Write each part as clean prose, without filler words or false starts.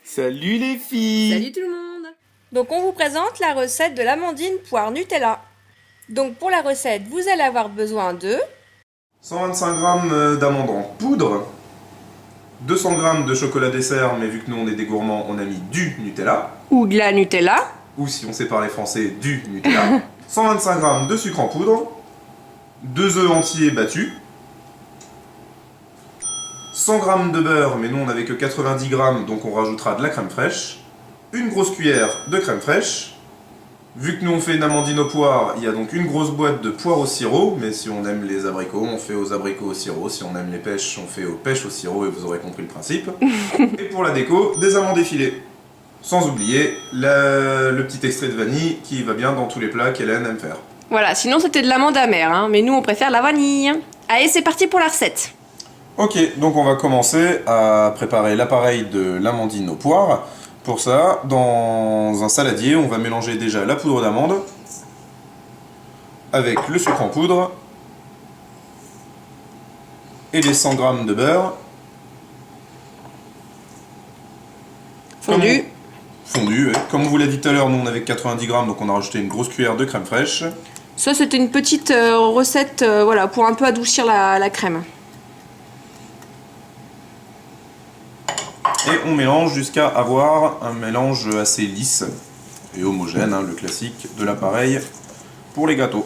Salut les filles! Salut tout le monde! Donc on vous présente la recette de l'amandine poire Nutella. Donc pour la recette, vous allez avoir besoin de 125 g d'amandes en poudre, 200 g de chocolat dessert, mais vu que nous on est des gourmands, on a mis du Nutella, ou de la Nutella, ou si on sait parler français, du Nutella, 125 g de sucre en poudre, 2 œufs entiers battus, 100 g de beurre, mais nous on n'avait que 90 g, donc on rajoutera de la crème fraîche, une grosse cuillère de crème fraîche. Vu que nous on fait une amandine aux poires, il y a donc une grosse boîte de poires au sirop, mais si on aime les abricots, on fait aux abricots au sirop, si on aime les pêches, on fait aux pêches au sirop, et vous aurez compris le principe. Et pour la déco, des amandes effilées. Sans oublier le petit extrait de vanille qui va bien dans tous les plats qu'Hélène aime faire. Voilà, sinon c'était de l'amande amère, hein, mais nous on préfère la vanille. Allez, c'est parti pour la recette. Ok, donc on va commencer à préparer l'appareil de l'amandine aux poires. Pour ça, dans un saladier, on va mélanger déjà la poudre d'amande avec le sucre en poudre et les 100 g de beurre. Fondu. Fondu, ouais. Comme on vous l'a dit tout à l'heure, nous on avait 90 g, donc on a rajouté une grosse cuillère de crème fraîche. Ça c'était une petite recette voilà, pour un peu adoucir la crème. Et on mélange jusqu'à avoir un mélange assez lisse et homogène, hein, le classique de l'appareil pour les gâteaux.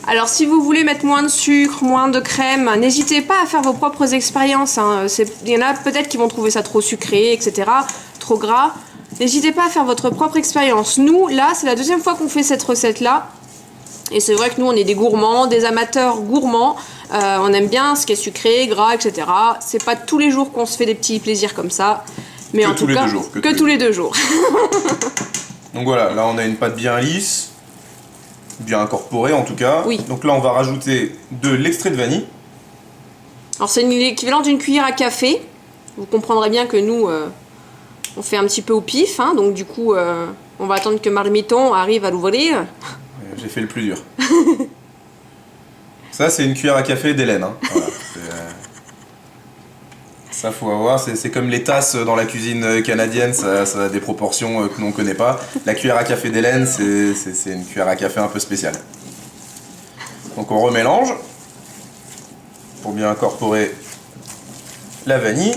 Alors si vous voulez mettre moins de sucre, moins de crème, n'hésitez pas à faire vos propres expériences. Hein. Il y en a peut-être qui vont trouver ça trop sucré, etc., trop gras. N'hésitez pas à faire votre propre expérience. Nous, là, c'est la deuxième fois qu'on fait cette recette-là. Et c'est vrai que nous, on est des gourmands, des amateurs gourmands. On aime bien ce qui est sucré, gras, etc. C'est pas tous les jours qu'on se fait des petits plaisirs comme ça. Mais en tout cas, que tous les deux jours. Donc voilà, là on a une pâte bien lisse, bien incorporée en tout cas. Oui. Donc là on va rajouter de l'extrait de vanille. Alors c'est l'équivalent d'une cuillère à café. Vous comprendrez bien que nous, on fait un petit peu au pif. Hein, donc du coup, on va attendre que Marmiton arrive à l'ouvrir. J'ai fait le plus dur. Ça c'est une cuillère à café d'Hélène. Hein. Voilà, ça faut avoir, c'est comme les tasses dans la cuisine canadienne, ça a des proportions que l'on ne connaît pas. La cuillère à café d'Hélène, c'est une cuillère à café un peu spéciale. Donc on remélange pour bien incorporer la vanille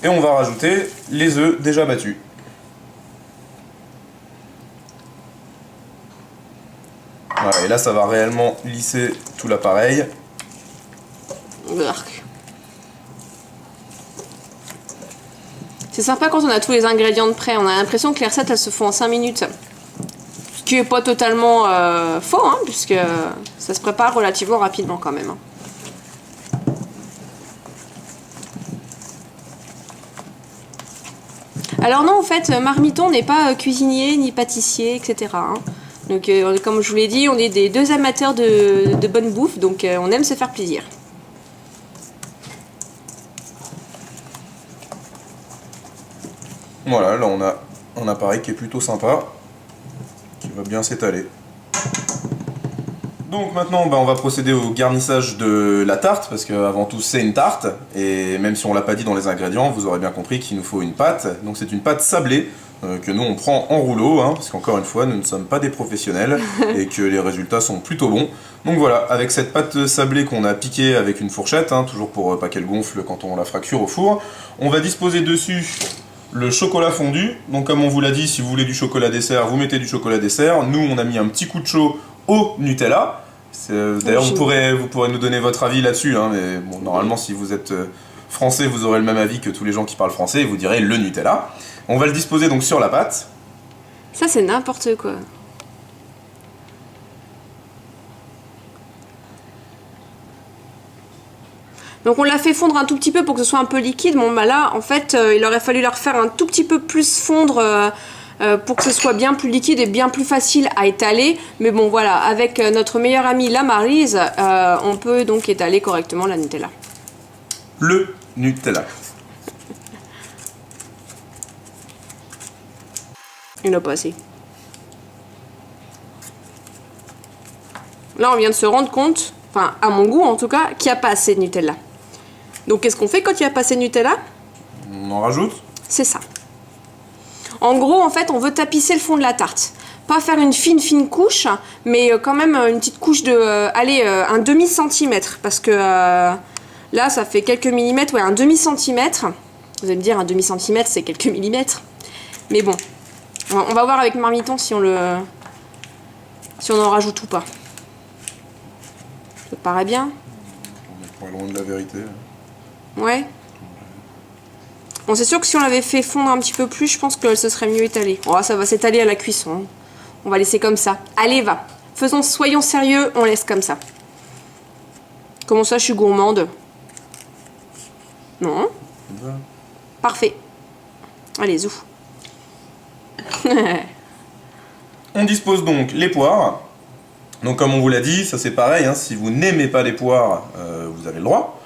et on va rajouter les œufs déjà battus. Voilà, et là ça va réellement lisser tout l'appareil. C'est sympa quand on a tous les ingrédients de près. On a l'impression que les recettes elles se font en 5 minutes. Ce qui n'est pas totalement faux, hein, puisque ça se prépare relativement rapidement quand même. Hein. Alors non, en fait, Marmiton n'est pas cuisinier ni pâtissier, etc. Hein. Donc, comme je vous l'ai dit, on est des deux amateurs de bonne bouffe, donc on aime se faire plaisir. Voilà, là on a un appareil qui est plutôt sympa, qui va bien s'étaler. Donc maintenant on va procéder au garnissage de la tarte, parce qu'avant tout c'est une tarte, et même si on l'a pas dit dans les ingrédients, vous aurez bien compris qu'il nous faut une pâte. Donc c'est une pâte sablée, que nous on prend en rouleau, hein, parce qu'encore une fois nous ne sommes pas des professionnels, et que les résultats sont plutôt bons. Donc voilà, avec cette pâte sablée qu'on a piquée avec une fourchette, hein, toujours pour pas qu'elle gonfle quand on la fracture au four, on va disposer dessus le chocolat fondu. Donc comme on vous l'a dit, si vous voulez du chocolat dessert, vous mettez du chocolat dessert. Nous on a mis un petit coup de chaud au Nutella. D'ailleurs vous pourrez nous donner votre avis là-dessus, hein, mais bon, normalement si vous êtes français vous aurez le même avis que tous les gens qui parlent français et vous direz le Nutella. On va le disposer donc sur la pâte. Ça c'est n'importe quoi. Donc on l'a fait fondre un tout petit peu pour que ce soit un peu liquide. Bon bah là en fait il aurait fallu la refaire un tout petit peu plus fondre pour que ce soit bien plus liquide et bien plus facile à étaler. Mais bon voilà, avec notre meilleure amie la Maryse, on peut donc étaler correctement la Nutella. Le Nutella. Il n'a pas assez. Là on vient de se rendre compte, enfin à mon goût en tout cas, qu'il n'y a pas assez de Nutella. Donc qu'est-ce qu'on fait quand il n'y a pas assez de Nutella? On en rajoute? C'est ça. En gros, en fait, on veut tapisser le fond de la tarte. Pas faire une fine couche, mais quand même une petite couche de... un demi-centimètre. Parce que là, ça fait quelques millimètres. Ouais, un demi-centimètre. Vous allez me dire, un demi-centimètre, c'est quelques millimètres. Mais bon, on va voir avec Marmiton si on en rajoute ou pas. Ça te paraît bien? On est pas loin de la vérité. Ouais. Bon, c'est sûr que si on l'avait fait fondre un petit peu plus, je pense que ce serait mieux étalé. Oh, ça va s'étaler à la cuisson. Hein. On va laisser comme ça. Allez, va. Soyons sérieux, on laisse comme ça. Comment ça, je suis gourmande? Non. Ouais. Parfait. Allez, zou. On dispose donc les poires. Donc comme on vous l'a dit, ça c'est pareil, hein, si vous n'aimez pas les poires, vous avez le droit.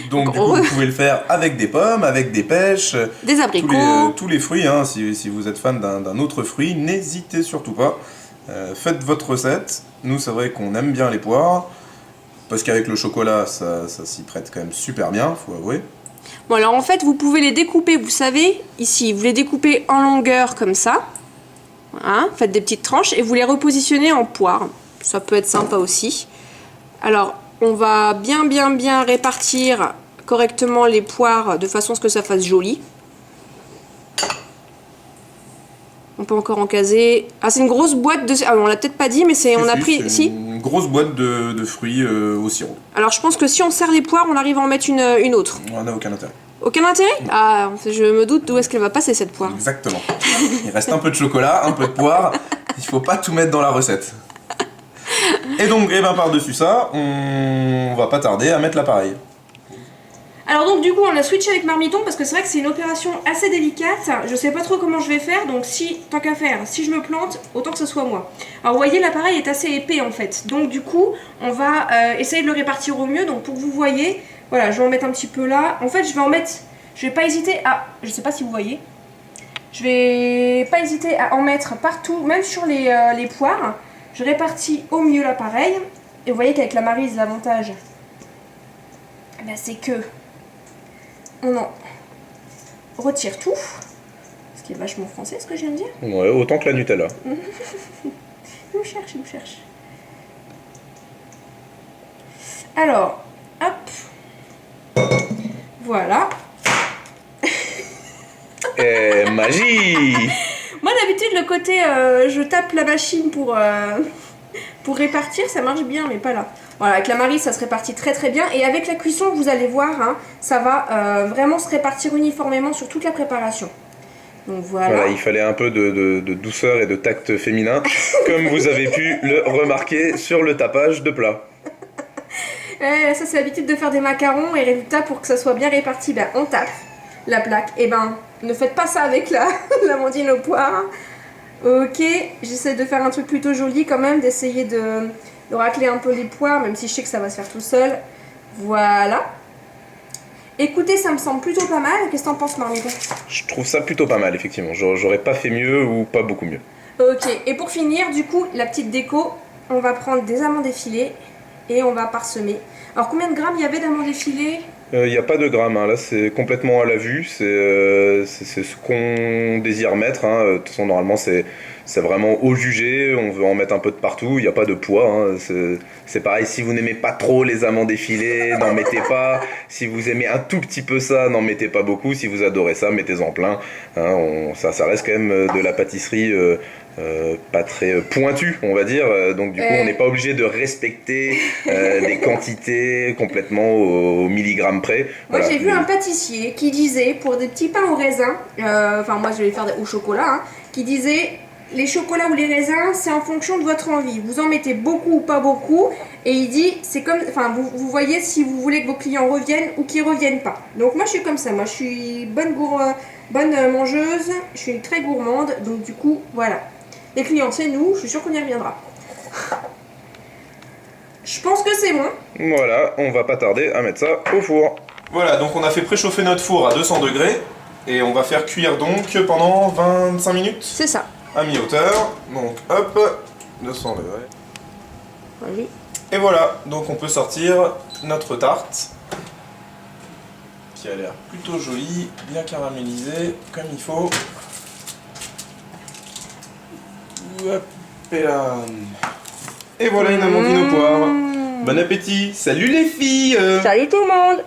Donc du coup, vous pouvez le faire avec des pommes, avec des pêches, des abricots, tous les fruits. Hein, si vous êtes fan d'un autre fruit, n'hésitez surtout pas. Faites votre recette. Nous, c'est vrai qu'on aime bien les poires, parce qu'avec le chocolat, ça s'y prête quand même super bien, faut avouer. Bon, alors en fait, vous pouvez les découper, vous savez, ici, vous les découpez en longueur comme ça. Hein, faites des petites tranches et vous les repositionnez en poires. Ça peut être sympa aussi. Alors, on va bien répartir correctement les poires de façon à ce que ça fasse joli. On peut encore en caser. Ah, c'est une grosse boîte de... Ah, on l'a peut-être pas dit, mais c'est... On a pris... Si une grosse boîte de fruits au sirop. Alors, je pense que si on serre les poires, on arrive à en mettre une autre. On n'a aucun intérêt. Aucun intérêt? Ah, je me doute d'où est-ce qu'elle va passer cette poire. Exactement. Il reste un peu de chocolat, un peu de poire. Il faut pas tout mettre dans la recette. Et donc, par-dessus ça, on va pas tarder à mettre l'appareil. Alors donc du coup on a switché avec Marmiton parce que c'est vrai que c'est une opération assez délicate. Je sais pas trop comment je vais faire, donc tant qu'à faire, si je me plante, autant que ce soit moi. Alors vous voyez, l'appareil est assez épais en fait. Donc du coup on va essayer de le répartir au mieux. Donc pour que vous voyez, voilà, je vais en mettre un petit peu là. En fait je vais pas hésiter à... Je sais pas si vous voyez. Je vais pas hésiter à en mettre partout, même sur les poires. Je répartis au mieux l'appareil. Et vous voyez qu'avec la Maryse, l'avantage, c'est que on en retire tout. Ce qui est vachement français, ce que je viens de dire. Ouais, autant que la Nutella. Il me cherche. Alors, hop. Voilà. Magie. Moi d'habitude le côté je tape la machine pour répartir, ça marche bien, mais pas là. Voilà, avec la Maryse ça se répartit très bien, et avec la cuisson vous allez voir, hein, ça va vraiment se répartir uniformément sur toute la préparation. Donc voilà. Il fallait un peu de douceur et de tact féminin, comme vous avez pu le remarquer sur le tapage de plat. Ça c'est l'habitude de faire des macarons, et résultat, pour que ça soit bien réparti, on tape la plaque. Et ne faites pas ça avec l'amandine aux poires. Ok, j'essaie de faire un truc plutôt joli quand même, d'essayer de racler un peu les poires, même si je sais que ça va se faire tout seul. Voilà. Écoutez, ça me semble plutôt pas mal. Qu'est-ce que t'en penses, Marmiton? Je trouve ça plutôt pas mal, effectivement. J'aurais pas fait mieux ou pas beaucoup mieux. Ok, et pour finir, du coup, la petite déco, on va prendre des amandes effilées et on va parsemer. Alors, combien de grammes il y avait d'amandes effilées? Il n'y a pas de grammes, hein. Là c'est complètement à la vue, c'est ce qu'on désire mettre, hein. De toute façon normalement c'est vraiment au jugé, on veut en mettre un peu de partout, il n'y a pas de poids, hein. C'est pareil, si vous n'aimez pas trop les amandes effilées, n'en mettez pas, si vous aimez un tout petit peu ça, n'en mettez pas beaucoup, si vous adorez ça, mettez-en plein, hein. Ça reste quand même de la pâtisserie pas très pointu, on va dire, donc du coup on n'est pas obligé de respecter des quantités complètement au milligramme près. Moi Voilà. j'ai vu un pâtissier qui disait, pour des petits pains au raisin, enfin moi je vais les faire au chocolat, hein, qui disait les chocolats ou les raisins c'est en fonction de votre envie, vous en mettez beaucoup ou pas beaucoup, et il dit c'est comme, enfin vous voyez si vous voulez que vos clients reviennent ou qu'ils reviennent pas. Donc moi je suis comme ça, moi je suis bonne mangeuse, je suis très gourmande, donc du coup voilà. Les clients, c'est nous, je suis sûre qu'on y reviendra. Je pense que c'est bon. Voilà, on va pas tarder à mettre ça au four. Voilà, donc on a fait préchauffer notre four à 200 degrés et on va faire cuire donc pendant 25 minutes. C'est ça. À mi-hauteur, donc hop, 200 degrés. Oui. Et voilà, donc on peut sortir notre tarte qui a l'air plutôt jolie, bien caramélisée, comme il faut. Hop, et là. Et voilà une amandine aux poires. Bon appétit. Salut les filles. Salut tout le monde!